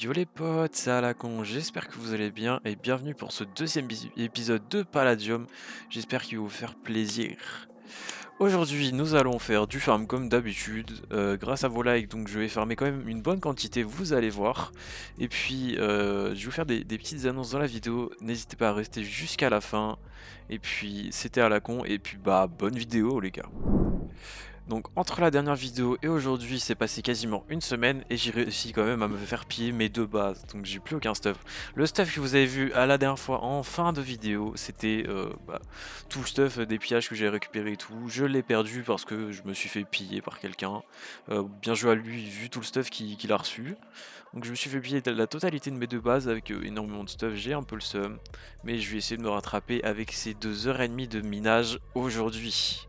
Yo les potes, c'est Alacon, j'espère que vous allez bien et bienvenue pour ce deuxième épisode de Palladium. J'espère qu'il va vous faire plaisir. Aujourd'hui, nous allons faire du farm comme d'habitude, grâce à vos likes, donc je vais farmer quand même une bonne quantité, vous allez voir. Et puis, je vais vous faire des petites annonces dans la vidéo, n'hésitez pas à rester jusqu'à la fin. Et puis, c'était Alacon, et puis bah, bonne vidéo les gars. Donc entre la dernière vidéo et aujourd'hui, c'est passé quasiment une semaine et j'ai réussi quand même à me faire piller mes deux bases. Donc j'ai plus aucun stuff. Le stuff que vous avez vu à la dernière fois en fin de vidéo, c'était tout le stuff des pillages que j'ai récupéré et tout. Je l'ai perdu parce que je me suis fait piller par quelqu'un. Bien joué à lui vu tout le stuff qu'il a reçu. Donc je me suis fait piller la totalité de mes deux bases avec énormément de stuff. J'ai un peu le seum. Mais je vais essayer de me rattraper avec ces 2 heures et demie de minage aujourd'hui.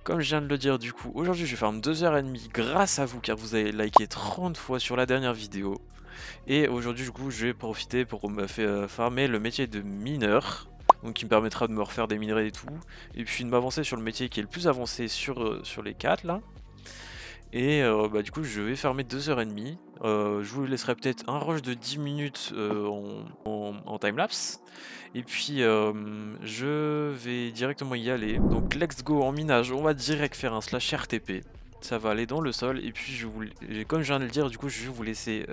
Comme je viens de le dire du coup, aujourd'hui je farm 2 heures et demie grâce à vous car vous avez liké 30 fois sur la dernière vidéo. Et aujourd'hui du coup je vais profiter pour me faire farmer le métier de mineur. Donc qui me permettra de me refaire des minerais et tout. Et puis de m'avancer sur le métier qui est le plus avancé sur les 4 là. Et bah, du coup je vais farmer 2 heures et demie. Je vous laisserai peut-être un rush de 10 minutes en timelapse. Et puis je vais directement y aller. Donc let's go en minage, on va direct faire un slash RTP. Ça va aller dans le sol. Et puis comme je viens de le dire, du coup je vais vous laisser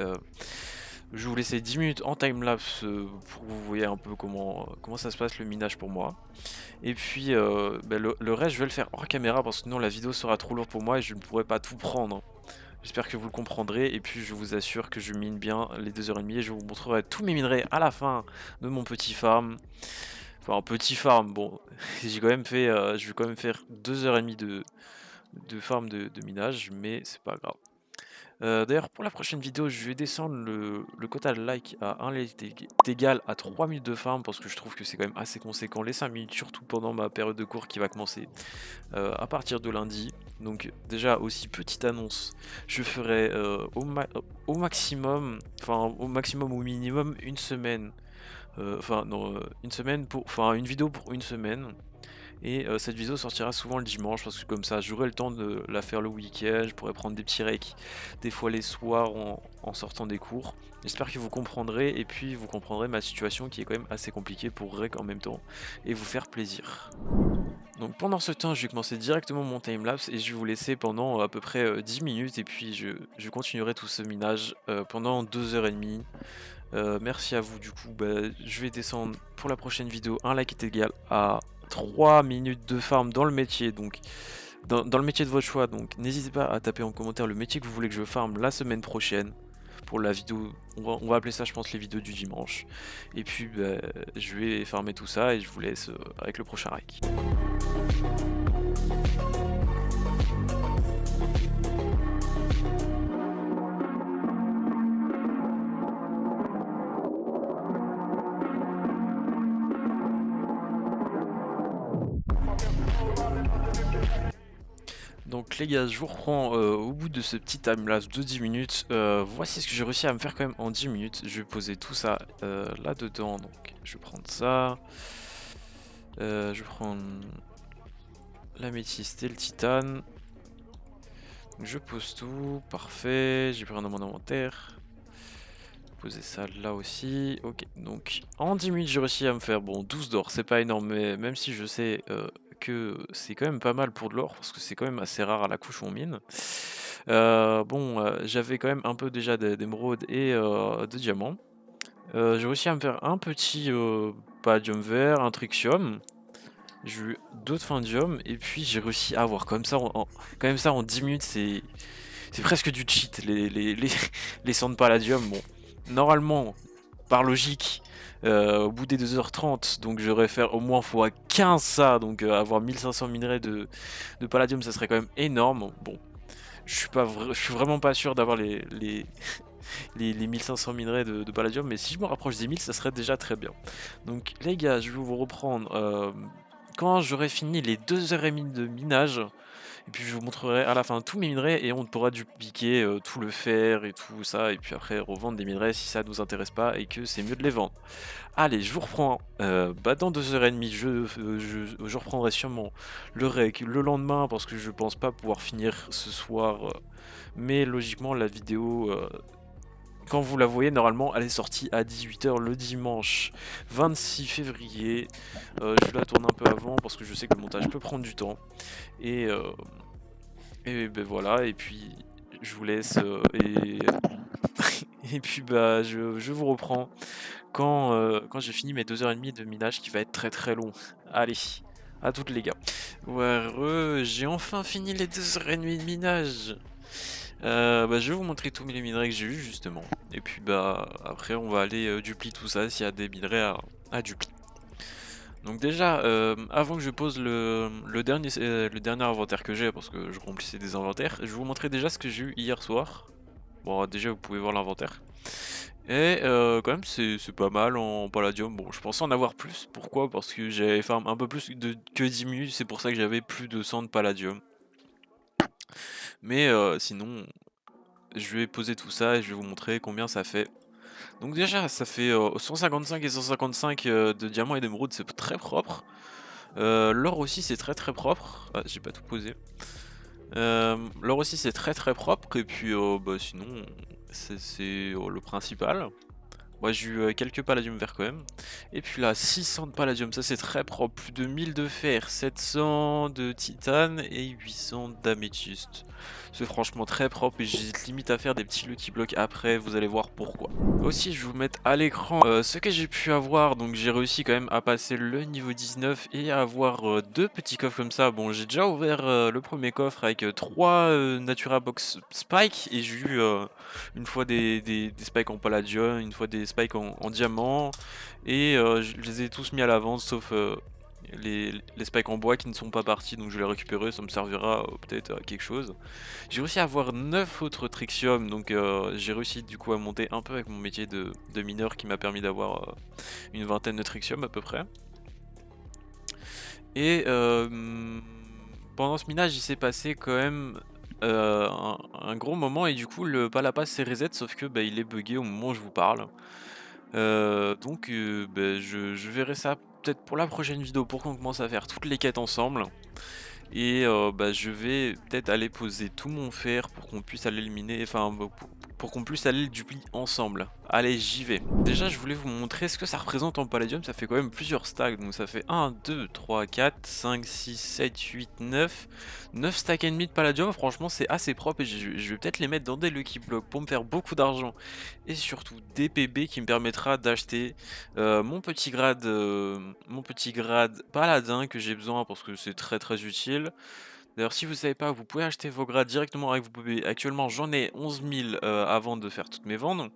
10 minutes en timelapse pour que vous voyez un peu comment ça se passe le minage pour moi. Et puis bah, le reste je vais le faire hors caméra parce que sinon la vidéo sera trop lourde pour moi et je ne pourrai pas tout prendre. J'espère que vous le comprendrez et puis je vous assure que je mine bien les 2 heures et demie et je vous montrerai tous mes minerais à la fin de mon petit farm. Enfin un petit farm, bon, j'ai quand même fait, je vais quand même faire 2 heures et demie de farm de minage, mais c'est pas grave. D'ailleurs pour la prochaine vidéo je vais descendre le quota de like à 1 like est égal à 3 minutes de farm parce que je trouve que c'est quand même assez conséquent, les 5 minutes surtout pendant ma période de cours qui va commencer à partir de lundi. Donc déjà aussi petite annonce, je ferai au maximum, enfin au maximum au minimum une semaine, enfin non une semaine pour, enfin une vidéo pour une semaine. Et cette vidéo sortira souvent le dimanche parce que comme ça j'aurai le temps de la faire le week-end, je pourrais prendre des petits recs des fois les soirs en sortant des cours. J'espère que vous comprendrez et puis vous comprendrez ma situation qui est quand même assez compliquée pour rec en même temps et vous faire plaisir. Donc pendant ce temps, je vais commencer directement mon timelapse et je vais vous laisser pendant à peu près 10 minutes et puis je continuerai tout ce minage pendant 2 heures et demie. Merci à vous du coup, bah, je vais descendre pour la prochaine vidéo, un like est égal à 3 minutes de farm dans le métier, donc dans le métier de votre choix, donc n'hésitez pas à taper en commentaire le métier que vous voulez que je farm la semaine prochaine. Pour la vidéo, on va appeler ça je pense les vidéos du dimanche. Et puis bah, je vais farmer tout ça et je vous laisse avec le prochain rec. Donc les gars, je vous reprends au bout de ce petit timelapse de 10 minutes. Voici ce que j'ai réussi à me faire quand même en 10 minutes. Je vais poser tout ça là-dedans. Donc je vais prendre ça. Je vais prendre l'améthyste et le titane. Donc, je pose tout. Parfait. J'ai plus rien dans mon inventaire. Poser ça là aussi. Ok, donc en 10 minutes j'ai réussi à me faire, bon, 12 d'or, c'est pas énorme, mais même si je sais que c'est quand même pas mal pour de l'or, parce que c'est quand même assez rare à la couche où on mine. Bon, j'avais quand même un peu déjà d'émeraude et de diamants. J'ai réussi à me faire un petit palladium vert, un trixium. J'ai eu d'autres findium, et puis j'ai réussi à avoir comme ça, quand même ça en 10 minutes, c'est presque du cheat, les sangs de palladium, bon. Normalement, par logique, au bout des 2h30, donc j'aurais faire au moins x15 ça, donc avoir 1500 minerais de palladium, ça serait quand même énorme. Bon, je suis vraiment pas sûr d'avoir les 1500 minerais de palladium, mais si je me rapproche des 1000, ça serait déjà très bien. Donc les gars, je vais vous reprendre quand j'aurai fini les 2 heures et demie de minage. Et puis je vous montrerai à la fin tous mes minerais et on pourra dupliquer tout le fer et tout ça. Et puis après revendre des minerais si ça nous intéresse pas et que c'est mieux de les vendre. Allez, je vous reprends. Bah dans 2 heures et demie, je reprendrai sûrement le rec le lendemain parce que je pense pas pouvoir finir ce soir. Mais logiquement la vidéo quand vous la voyez, normalement, elle est sortie à 18 h le dimanche 26 février. Je la tourne un peu avant parce que je sais que le montage peut prendre du temps. Et, euh, et ben voilà, et puis je vous laisse. Et puis bah je vous reprends quand j'ai fini mes 2 h 30 de minage qui va être très très long. Allez, à toutes les gars. Ouais, j'ai enfin fini les 2 h 30 de minage. Bah, je vais vous montrer tous les minerais que j'ai eu justement. Et puis bah après on va aller duplier tout ça s'il y a des minerais à duplier. Donc déjà, avant que je pose le dernier inventaire que j'ai, parce que je remplissais des inventaires, je vais vous montrer déjà ce que j'ai eu hier soir. Bon, déjà vous pouvez voir l'inventaire. Et quand même c'est pas mal en palladium. Bon, je pensais en avoir plus. Pourquoi? Parce que j'avais farm un peu plus que 10 minutes, c'est pour ça que j'avais plus de 100 de palladium. Mais sinon, je vais poser tout ça et je vais vous montrer combien ça fait. Donc déjà, ça fait 155 et 155 de diamants et d'émeraude, c'est très propre. L'or aussi, c'est très très propre. Ah, j'ai pas tout posé. L'or aussi, c'est très très propre. Et puis, bah, sinon, c'est le principal. Moi j'ai eu quelques palladium verts quand même. Et puis là 600 de palladium, ça c'est très propre. Plus de 1000 de fer, 700 de titane et 800 d'améthyste. C'est franchement très propre et j'hésite limite à faire des petits lucky blocks après, vous allez voir pourquoi. Aussi je vais vous mettre à l'écran ce que j'ai pu avoir. Donc j'ai réussi quand même à passer le niveau 19 et à avoir 2 petits coffres comme ça. Bon, j'ai déjà ouvert le premier coffre avec 3 Natura Box Spike et j'ai eu une fois des spikes en palladium, une fois des spikes en diamant, et je les ai tous mis à la vente sauf les spikes en bois qui ne sont pas partis, donc je les récupérer, ça me servira peut-être à quelque chose. J'ai réussi à avoir 9 autres trixium, donc j'ai réussi du coup à monter un peu avec mon métier de mineur qui m'a permis d'avoir une vingtaine de trixium à peu près. Et pendant ce minage il s'est passé quand même un gros moment, et du coup le Palapas s'est reset, sauf que bah, il est bugué au moment où je vous parle. Donc bah, je verrai ça peut-être pour la prochaine vidéo pour qu'on commence à faire toutes les quêtes ensemble. Et bah, je vais peut-être aller poser tout mon fer pour qu'on puisse aller éliminer, enfin pour qu'on puisse aller le duplier ensemble. Allez, j'y vais. Déjà, je voulais vous montrer ce que ça représente en palladium. Ça fait quand même plusieurs stacks, donc ça fait 1, 2, 3, 4, 5, 6, 7, 8, 9. 9 stacks et demi de palladium, franchement c'est assez propre, et je vais peut-être les mettre dans des lucky blocks pour me faire beaucoup d'argent. Et surtout des PB qui me permettra d'acheter mon petit grade paladin que j'ai besoin parce que c'est très très utile. D'ailleurs, si vous savez pas, vous pouvez acheter vos grades directement avec vos PB. Actuellement, j'en ai 11 000 avant de faire toutes mes ventes.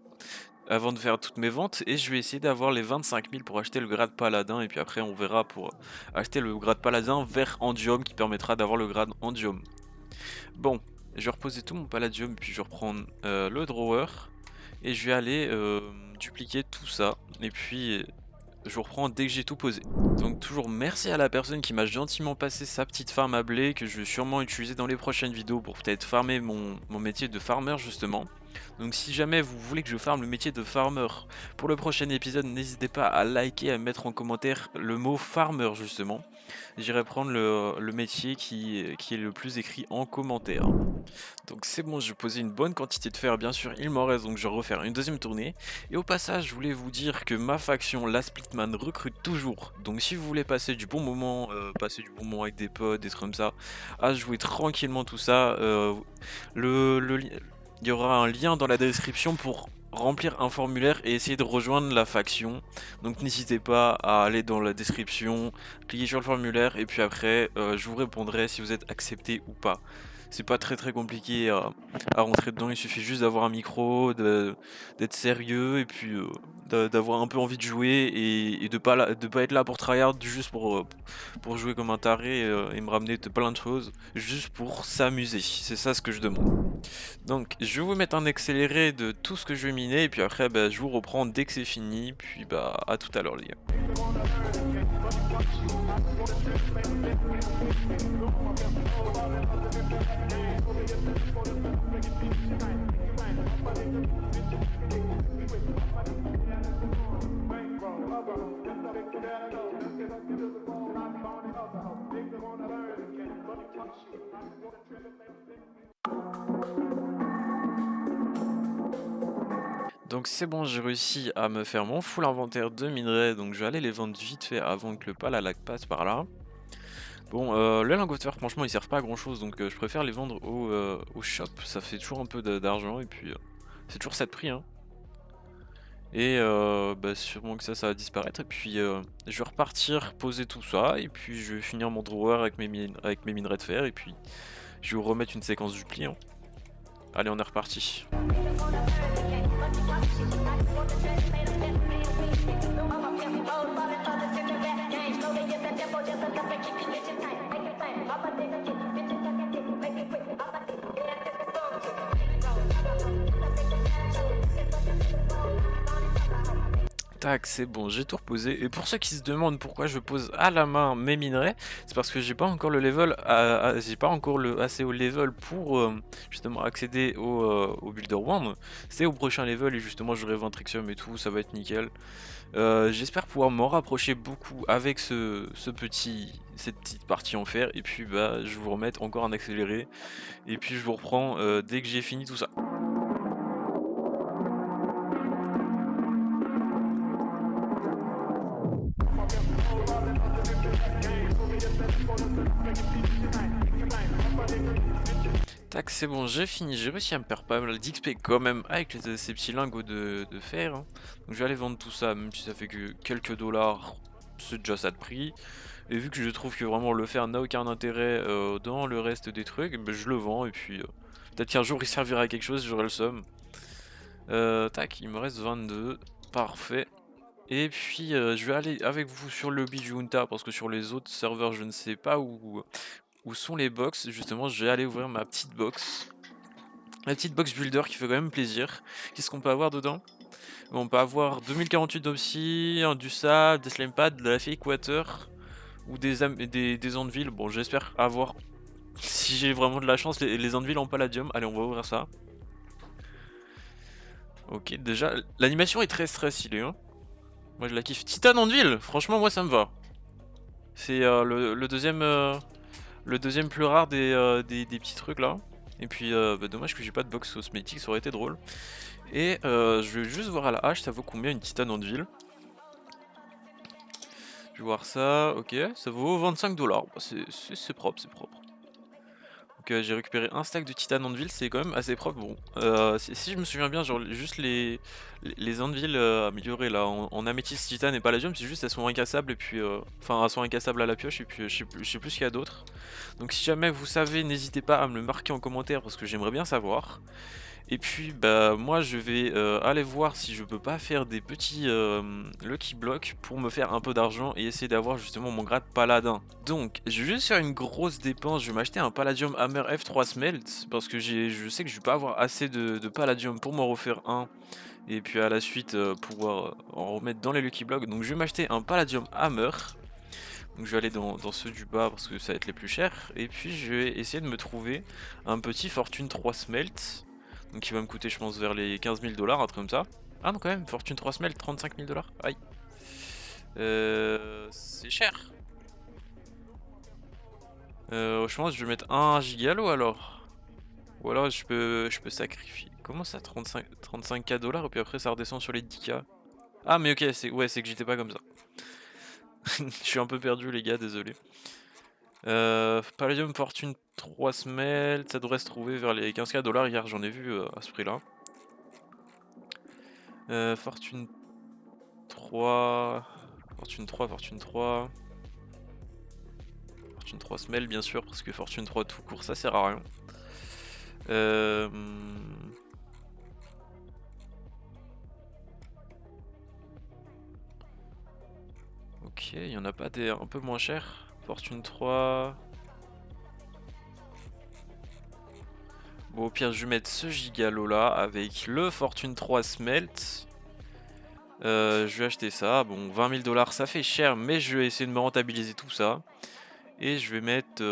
Et je vais essayer d'avoir les 25 000 pour acheter le grade paladin, et puis après on verra pour acheter le grade paladin vers Andium qui permettra d'avoir le grade Andium. Bon, je vais reposer tout mon palladium, puis je vais reprendre le drawer et je vais aller dupliquer tout ça, et puis je vous reprends dès que j'ai tout posé. Donc toujours merci à la personne qui m'a gentiment passé sa petite farm à blé que je vais sûrement utiliser dans les prochaines vidéos pour peut-être farmer mon métier de farmer justement. Donc si jamais vous voulez que je farme le métier de farmer pour le prochain épisode, n'hésitez pas à liker et à mettre en commentaire le mot farmer justement. J'irai prendre le métier qui est le plus écrit en commentaire. Donc c'est bon, je vais poser une bonne quantité de fer, bien sûr il m'en reste, donc je vais refaire une deuxième tournée. Et au passage, je voulais vous dire que ma faction, la Splitman, recrute toujours. Donc si vous voulez passer du bon moment avec des potes, des trucs comme ça, à jouer tranquillement tout ça, il y aura un lien dans la description pour remplir un formulaire et essayer de rejoindre la faction. Donc n'hésitez pas à aller dans la description, cliquer sur le formulaire, et puis après je vous répondrai si vous êtes accepté ou pas. C'est pas très très compliqué à rentrer dedans, il suffit juste d'avoir un micro, d'être sérieux, et puis d'avoir un peu envie de jouer, et de pas être là pour tryhard juste pour jouer comme un taré et me ramener de plein de choses, juste pour s'amuser. C'est ça ce que je demande. Donc je vais vous mettre un accéléré de tout ce que je vais miner, et puis après bah, je vous reprends dès que c'est fini, puis bah à tout à l'heure les gars. Donc c'est bon, j'ai réussi à me faire mon full inventaire de minerais, donc je vais aller les vendre vite fait avant que le Palalac passe par là. Bon, les lingots de fer, franchement, ils servent pas à grand chose, donc je préfère les vendre au shop, ça fait toujours un peu d'argent, et puis c'est toujours ça de prix, hein. Et bah, sûrement que ça va disparaître, et puis je vais repartir poser tout ça, et puis je vais finir mon drawer avec mes minerais de fer, et puis je vais vous remettre une séquence du pli, hein. Allez, on est reparti. Tac, c'est bon, j'ai tout reposé. Et pour ceux qui se demandent pourquoi je pose à la main mes minerais, c'est parce que j'ai pas encore le level, j'ai pas encore le assez haut level pour justement accéder au Builder Wand. C'est au prochain level et justement j'aurai 20 Trixium et tout, ça va être nickel. J'espère pouvoir m'en rapprocher beaucoup avec cette petite partie en fer. Et puis bah je vous remets encore en accéléré. Et puis je vous reprends dès que j'ai fini tout ça. Tac, c'est bon, j'ai fini, j'ai réussi à me faire pas mal d'XP quand même avec ces petits lingots de fer, hein. Donc je vais aller vendre tout ça, même si ça fait que quelques dollars, c'est déjà ça de prix. Et vu que je trouve que vraiment le fer n'a aucun intérêt dans le reste des trucs, bah, je le vends et puis peut-être qu'un jour il servira à quelque chose, j'aurai le somme. Tac, il me reste 22, parfait. Et puis je vais aller avec vous sur le lobby du Junta parce que sur les autres serveurs je ne sais pas où sont les box. Justement je vais aller ouvrir ma petite box. La petite box builder qui fait quand même plaisir. Qu'est-ce qu'on peut avoir dedans? Bon, on peut avoir 2048 d'Opsy, du sable, des slime pads, de la fake water ou des anvils. Bon, j'espère avoir, si j'ai vraiment de la chance, les anvils en palladium. Allez, on va ouvrir ça. Ok, déjà, l'animation est très stylée, hein. Moi, je la kiffe. Titan anvil, franchement, moi, ça me va. C'est le deuxième plus rare des petits trucs là. Et puis, bah, dommage que j'ai pas de box cosmétique, ça aurait été drôle. Et je vais juste voir à la hache, ça vaut combien une titane en ville. Je vais voir ça, ok, ça vaut 25 $. C'est propre, c'est propre. Donc j'ai récupéré un stack de titane en ville, c'est quand même assez propre. Bon, si je me souviens bien, genre juste les anvils améliorés là, en améthyste, titane et palladium, c'est juste elles sont incassables et puis, enfin elles sont incassables à la pioche et puis je sais plus ce qu'il y a d'autre. Donc si jamais vous savez, n'hésitez pas à me le marquer en commentaire parce que j'aimerais bien savoir. Et puis bah moi je vais aller voir si je peux pas faire des petits Lucky Blocks pour me faire un peu d'argent et essayer d'avoir justement mon grade paladin. Donc je vais juste faire une grosse dépense, je vais m'acheter un Palladium Hammer F3 Smelt parce que je sais que je vais pas avoir assez de Palladium pour m'en refaire un. Et puis à la suite pouvoir en remettre dans les Lucky Blocks. Donc je vais m'acheter un Palladium Hammer. Donc je vais aller dans ceux du bas parce que ça va être les plus chers. Et puis je vais essayer de me trouver un petit Fortune 3 Smelt. Donc il va me coûter je pense vers les 15 000 $, un truc comme ça. Ah non quand même, Fortune 3 Smelt, 35 000 $. Aïe. C'est cher. Je pense que je vais mettre un gigalo alors. Ou alors je peux sacrifier. Comment ça 35K dollars et puis après ça redescend sur les 10K. Ah mais ok, c'est que j'étais pas comme ça. Je suis un peu perdu les gars, désolé. Palladium Fortune 3 Smelt, ça devrait se trouver vers les 15K dollars. Hier j'en ai vu à ce prix là. Fortune 3. Fortune 3, Fortune 3. Fortune 3 Smelt bien sûr, parce que Fortune 3 tout court ça sert à rien. Ok, il y en a pas des un peu moins chers. Fortune 3. Bon, au pire, je vais mettre ce gigalo là avec le Fortune 3 Smelt. Je vais acheter ça. Bon, 20 000 $, ça fait cher, mais je vais essayer de me rentabiliser tout ça. Et je vais mettre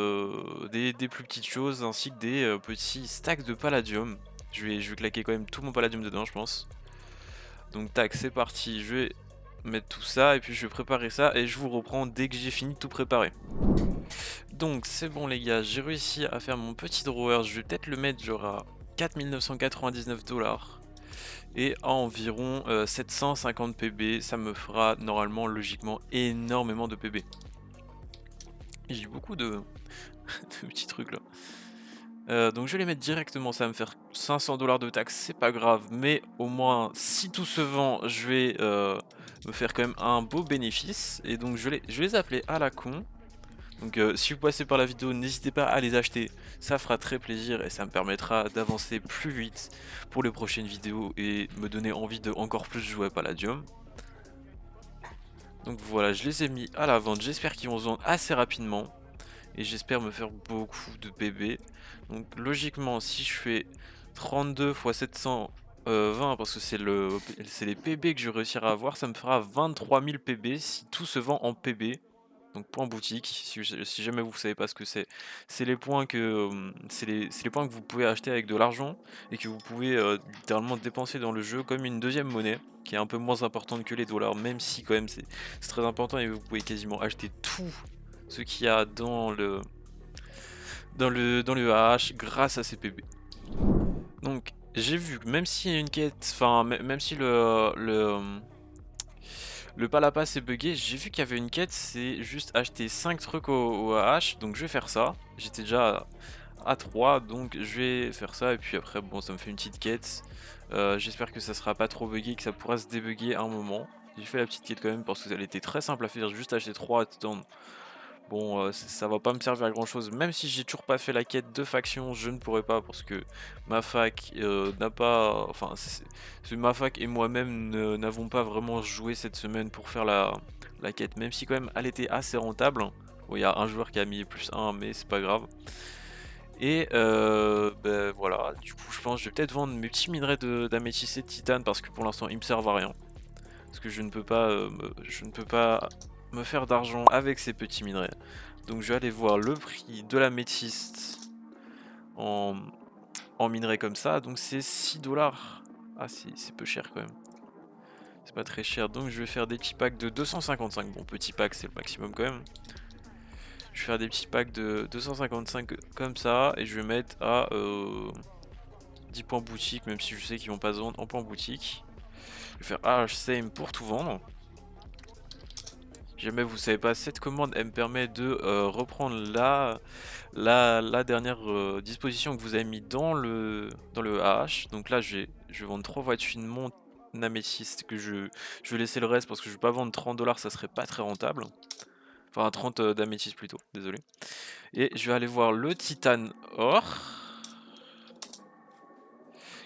des plus petites choses ainsi que des petits stacks de palladium. Je vais claquer quand même tout mon palladium dedans, je pense. Donc, tac, c'est parti. Je vais mettre tout ça et puis je vais préparer ça et je vous reprends dès que j'ai fini de tout préparer. Donc c'est bon les gars, j'ai réussi à faire mon petit drawer, je vais peut-être le mettre genre à 4 999 $. et à environ 750 PB, ça me fera normalement logiquement énormément de PB. Et j'ai beaucoup de, de petits trucs là. Donc je vais les mettre directement, ça va me faire 500 $ de taxes, c'est pas grave, mais au moins si tout se vend, je vais me faire quand même un beau bénéfice. Et donc je vais les appeler à la con. Donc si vous passez par la vidéo, n'hésitez pas à les acheter, ça fera très plaisir et ça me permettra d'avancer plus vite pour les prochaines vidéos et me donner envie de encore plus jouer à Palladium. Donc voilà, je les ai mis à la vente, j'espère qu'ils vont se vendre assez rapidement et j'espère me faire beaucoup de PB. Donc logiquement, si je fais 32 x 720 parce que c'est les PB que je réussirai à avoir, ça me fera 23 000 PB si tout se vend en PB. Donc point boutique, si jamais vous savez pas ce que c'est les points que c'est les points que vous pouvez acheter avec de l'argent et que vous pouvez littéralement dépenser dans le jeu comme une deuxième monnaie qui est un peu moins importante que les dollars, même si quand même c'est très important et vous pouvez quasiment acheter tout ce qu'il y a dans le AH grâce à ces PB. Donc j'ai vu que même s'il y a une quête, enfin même si le Palapas est buggé, j'ai vu qu'il y avait une quête, c'est juste acheter 5 trucs au AH, donc je vais faire ça. J'étais déjà à 3, donc je vais faire ça, et puis après, bon, ça me fait une petite quête. J'espère que ça sera pas trop buggé, que ça pourra se débugger à un moment. J'ai fait la petite quête quand même parce qu'elle était très simple à faire, juste acheter 3 attendre. Bon, ça va pas me servir à grand chose, même si j'ai toujours pas fait la quête de faction, je ne pourrais pas parce que ma fac n'a pas, enfin, ma fac et moi-même n'avons pas vraiment joué cette semaine pour faire la quête, même si quand même elle était assez rentable. Bon, il y a un joueur qui a mis +1, mais c'est pas grave. Et ben voilà, du coup je pense que je vais peut-être vendre mes petits minerais d'améthyste et de titane parce que pour l'instant ils me servent à rien. Parce que je ne peux pas me faire d'argent avec ces petits minerais. Donc je vais aller voir le prix de l'améthyste en, en minerais comme ça. Donc c'est 6 $. Ah c'est peu cher quand même. C'est pas très cher. Donc je vais faire des petits packs de 255. Bon, petit pack c'est le maximum quand même. Je vais faire des petits packs de 255 comme ça. Et je vais mettre à 10 points boutique. Même si je sais qu'ils vont pas se vendre en points boutique. Je vais faire AH same pour tout vendre. Si jamais vous savez pas, cette commande elle me permet de reprendre la dernière disposition que vous avez mis dans le AH. Donc là je vais vendre 3 voitures de mon améthyste que je vais laisser le reste parce que je vais pas vendre 30 $, ça serait pas très rentable. Enfin 30 d'améthyste plutôt, désolé. Et je vais aller voir le titane or.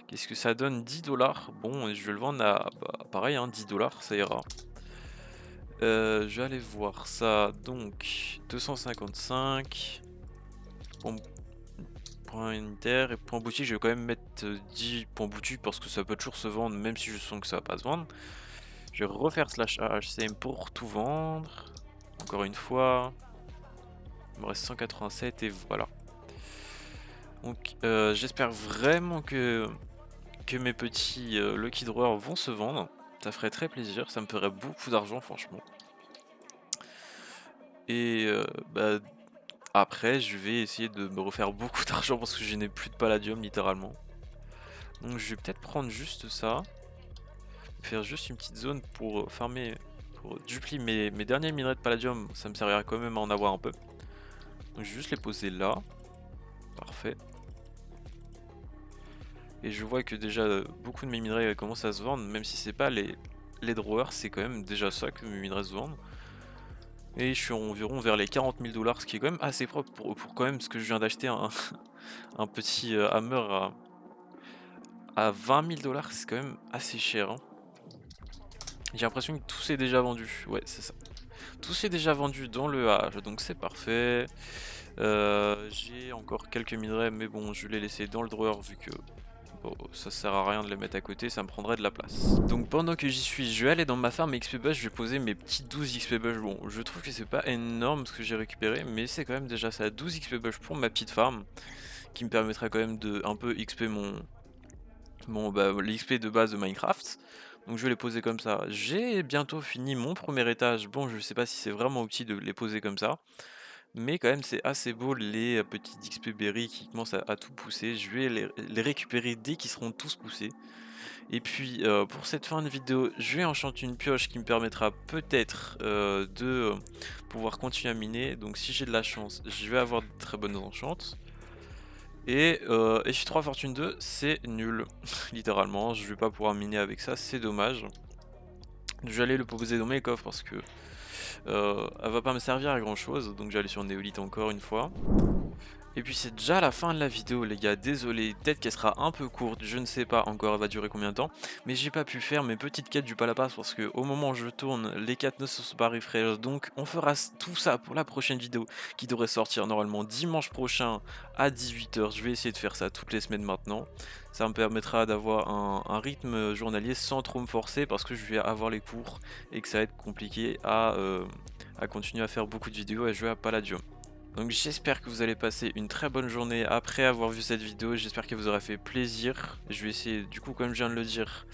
Qu'est-ce que ça donne? 10 $. Bon, je vais le vendre à pareil, hein, 10 $, ça ira. Je vais aller voir ça, donc 255 points unitaires et points boutique. Je vais quand même mettre 10 points boutique parce que ça peut toujours se vendre même si je sens que ça va pas se vendre. Je vais refaire slash AHCM pour tout vendre. Encore une fois, il me reste 187 et voilà. Donc j'espère vraiment que mes petits Lucky Drawer vont se vendre. Ça ferait très plaisir, ça me ferait beaucoup d'argent franchement. Et bah, après, je vais essayer de me refaire beaucoup d'argent parce que je n'ai plus de palladium littéralement. Donc je vais peut-être prendre juste ça. Faire juste une petite zone pour farmer, pour dupliquer mes derniers minerais de palladium. Ça me servira quand même à en avoir un peu. Donc je vais juste les poser là. Parfait. Et je vois que déjà beaucoup de mes minerais commencent à se vendre. Même si c'est pas les drawers, c'est quand même déjà ça que mes minerais se vendent. Et je suis environ vers les 40 000 $, ce qui est quand même assez propre pour quand même ce que je viens d'acheter un petit hammer à 20 000 $, c'est quand même assez cher. Hein. J'ai l'impression que tout s'est déjà vendu. Ouais, c'est ça. Tout s'est déjà vendu dans le H, donc c'est parfait. J'ai encore quelques minerais, mais bon, je vais les laisser dans le drawer vu que bon, ça sert à rien de les mettre à côté, ça me prendrait de la place. Donc pendant que j'y suis, je vais aller dans ma farm XP Bush, je vais poser mes petits 12 XP Bush. Bon, je trouve que c'est pas énorme ce que j'ai récupéré, mais c'est quand même déjà ça, 12 XP Bush pour ma petite farm, qui me permettra quand même de un peu XP l'XP de base de Minecraft. Donc je vais les poser comme ça. J'ai bientôt fini mon premier étage. Bon, je sais pas si c'est vraiment utile de les poser comme ça. Mais quand même, c'est assez beau les petits XP berry qui commencent à tout pousser. Je vais les récupérer dès qu'ils seront tous poussés. Et puis pour cette fin de vidéo, je vais enchanter une pioche qui me permettra peut-être de pouvoir continuer à miner. Donc si j'ai de la chance, je vais avoir de très bonnes enchantes. Et FI3 Fortune 2, c'est nul. Littéralement, je vais pas pouvoir miner avec ça, c'est dommage. Je vais aller le poser dans mes coffres parce que elle va pas me servir à grand chose. Donc j'allais sur Néolith encore une fois. Et puis c'est déjà la fin de la vidéo les gars, désolé, peut-être qu'elle sera un peu courte, je ne sais pas encore elle va durer combien de temps, mais j'ai pas pu faire mes petites quêtes du Palapas parce que au moment où je tourne, les quêtes ne se sont pas refresh, donc on fera tout ça pour la prochaine vidéo qui devrait sortir normalement dimanche prochain à 18 h. Je vais essayer de faire ça toutes les semaines maintenant, ça me permettra d'avoir un rythme journalier sans trop me forcer parce que je vais avoir les cours et que ça va être compliqué à continuer à faire beaucoup de vidéos et à jouer à Palladium. Donc j'espère que vous allez passer une très bonne journée après avoir vu cette vidéo, j'espère qu'elle vous aura fait plaisir. Je vais essayer du coup, comme je viens de le dire,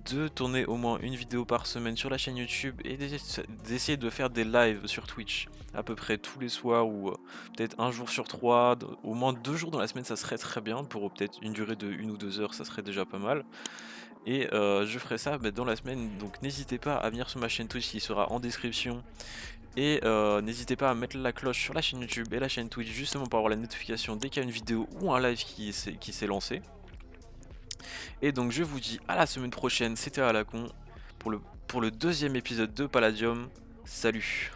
de tourner au moins une vidéo par semaine sur la chaîne YouTube et d'essayer de faire des lives sur Twitch à peu près tous les soirs ou peut-être un jour sur trois, au moins 2 jours dans la semaine ça serait très bien, pour peut-être une durée de 1 ou 2 heures ça serait déjà pas mal. Et je ferai ça dans la semaine, donc n'hésitez pas à venir sur ma chaîne Twitch qui sera en description. Et n'hésitez pas à mettre la cloche sur la chaîne YouTube et la chaîne Twitch justement pour avoir la notification dès qu'il y a une vidéo ou un live qui s'est lancé. Et donc je vous dis à la semaine prochaine, c'était Alacon pour le deuxième épisode de Palladium. Salut!